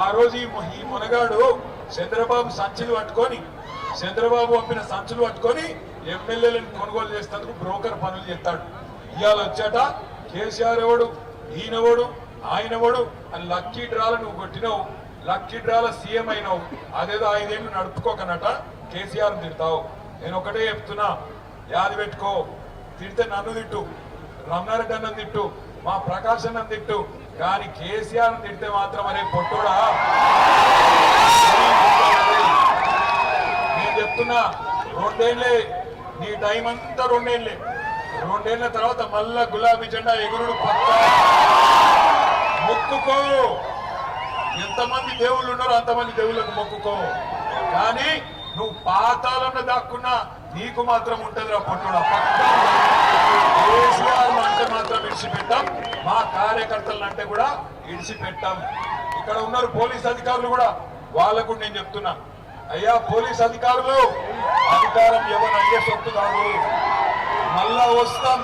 ఆ రోజు ఈ మునగాడు చంద్రబాబు సంచులు పట్టుకొని చంద్రబాబు పంపిన సంచులు పట్టుకొని ఎమ్మెల్యేలను కొనుగోలు చేసేందుకు బ్రోకర్ పనులు చేస్తాడు. ఇవాళ వచ్చాట కేసీఆర్ ఎవడు, ఈయనవడు, ఆయనవడు అని లక్కీ డ్రాలు నువ్వు కొట్టినావు, లక్కీ డ్రాల సీఎం అయినావు. అదేదో 5 ఏళ్ళు నడుపుకోకనట కేసీఆర్ తిడతావు. నేను ఒకటే చెప్తున్నా, యాది పెట్టుకో. తిడితే నన్ను తిట్టు, రమణారెడ్డి అన్నం తిట్టు, మా ప్రకాశ్ అన్నం తిట్టు, కానీ కేసీఆర్ తిడితే మాత్రం అరే పొట్టోడా. నేను చెప్తున్నా, 2 ఏళ్లే నీ టైం అంతా, 2 ఏళ్లే. 2 ఏళ్ల తర్వాత మళ్ళా గులాబీ జెండా ఎగురుడు పక్క. మొక్కుకో, ఎంతమంది దేవుళ్ళు ఉన్నారో అంతమంది దేవుళ్ళకు మొక్కుకో, కానీ నువ్వు పాతాలను దాక్కున్నా నీకు మాత్రం ఉంటుంది రా పొట్టుడా. కేసీఆర్ అంటే మాత్రం ఇడిచిపెట్టాం, మా కార్యకర్తలను అంటే కూడా ఇడిచిపెట్టాం. ఇక్కడ ఉన్నారు పోలీస్ అధికారులు కూడా, వాళ్ళకు నేను చెప్తున్నా, అయ్యా పోలీస్ అధికారులు, అధికారం ఎవరు అయ్యే సొత్తు కాదు, మళ్ళా వస్తాం.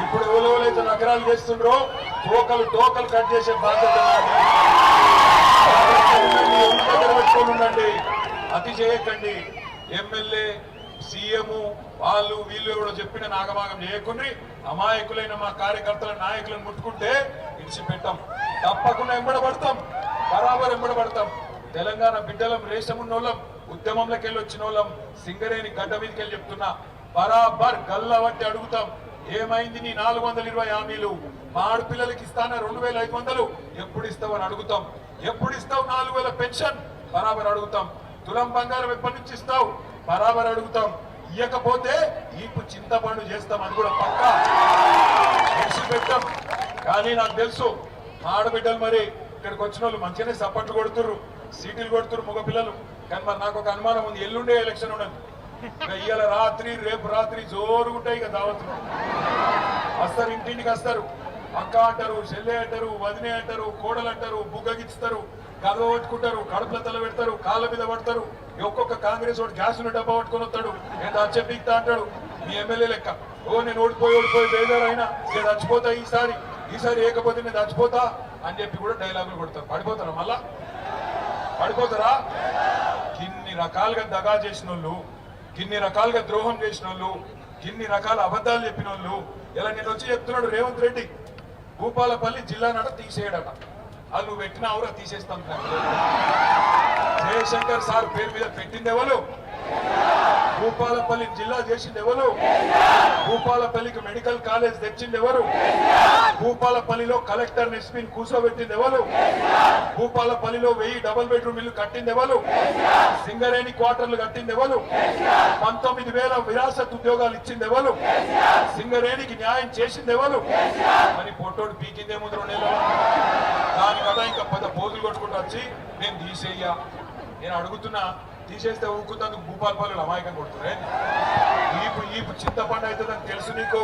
ఇప్పుడు ఎవరైతే నగరాలు చేస్తుండ్రో టోకలు కట్ చేసే బాధ్యత ఉండండి, అతి చేయకండి. ఎమ్మెల్యే సీఎం వాళ్ళు వీళ్ళు కూడా చెప్పిన నాగమాగం చేయకుండ్రి. అమాయకులైన మా కార్యకర్తల నాయకులను ముట్టుకుంటే ఇడిచిపెట్టాం, తప్పకుండా ఎంబడబడతాం, బరాబర్ ఎంబడబడతాం. తెలంగాణ బిడ్డలం, రేషమున్నోళ్ళం, ఉద్యమంలోకి వెళ్ళి వచ్చిన వాళ్ళం, సింగరేణి గడ్డ మీదకి వెళ్ళి చెప్తున్నా, బరాబర్ గల్ల వంటి అడుగుతాం. ఏమైంది నీ 420 హామీలు? మా ఆడపిల్లలకి ఇస్తానా 2500, ఎప్పుడు ఇస్తావని అడుగుతాం. ఎప్పుడు ఇస్తావు 4000 పెన్షన్? బరాబర్ అడుగుతాం. తులం బంగారం ఎప్పటి నుంచి ఇస్తావు? బరాబర్ అడుగుతాం. ఇయ్యకపోతే ఈపు చింతపండు చేస్తాం అని కూడా పక్కా పెట్టాం. కానీ నాకు తెలుసు మా ఆడబిడ్డలు మరి ఇక్కడికి వచ్చిన వాళ్ళు మంచిగానే సపోర్ట్లు కొడుతుర్రు, సీట్లు కొడుతురు మగపిల్లలు. కానీ మరి నాకు ఒక అనుమానం ఉంది, ఎల్లుండే ఎలక్షన్ ఉండదు. ఇవాళ రాత్రి రేపు రాత్రి జోరుగుంటాయి ఇక దావతులు. వస్తారు, ఇంటింటికి వస్తారు, అక్క అంటారు, చెల్లె అంటారు, వదినే అంటారు, కోడలు అంటారు, బుగ్గగిస్తారు, గద పట్టుకుంటారు, కడుపుల తల పెడతారు, కాళ్ళ మీద పడతారు. ఒక్కొక్క కాంగ్రెస్ వాడు గ్యాసులు డబ్బా పట్టుకొని వస్తాడు, నేను చచ్చిపోతా అంటాడు. మీ ఎమ్మెల్యే లెక్క, నేను ఓడిపోయి బేదారైనా నేను చచ్చిపోతా, ఈసారి ఏకపోతే నేను చచ్చిపోతా అని చెప్పి కూడా డైలాగులు కొడతారు. పడిపోతారా? మళ్ళా పడిపోతారా? ఇన్ని రకాలుగా దగా చేసిన వాళ్ళు, ఇన్ని రకాలుగా ద్రోహం చేసిన వాళ్ళు, ఇన్ని రకాల అబద్ధాలు చెప్పిన వాళ్ళు, ఇలా నేను వచ్చి చెప్తున్నాడు రేవంత్ రెడ్డి, భూపాలపల్లి జిల్లా నట తీసేయడట. అది నువ్వు పెట్టిన ఆవురా తీసేస్తాం. జయశంకర్ సార్ పేరు మీద పెట్టింది ఎవరు? భూపాలపల్లి జిల్లా చేసింది ఎవరు? భూపాలపల్లికి మెడికల్ కాలేజ్ తెచ్చింది ఎవరు? భూపాలపల్లిలో కలెక్టర్ ఎస్పీని కూర్చోబెట్టింది ఎవరు? భూపాలపల్లిలో 1000 డబుల్ బెడ్రూమ్ ఇల్లు కట్టింది ఎవరు? సింగరేణి క్వార్టర్లు కట్టింది ఎవరు? 19,000 విరాసత్ ఉద్యోగాలు ఇచ్చింది ఎవరు? సింగరేణికి న్యాయం చేసింది ఎవరు? మరి పొట్టోడు పీకిందేమో 2 నెలలు. దాని కదా ఇంకా 10 పోజులు కొట్టుకుంటూ వచ్చి నేను తీసేయ్యా. నేను అడుగుతున్నా, తీసేస్తే ఊరుకుందందుకు భూపాలపల్లిలో అమాయకం కొడుతురే. ఈపు చింతపండు అవుతుందని తెలుసు నీకు.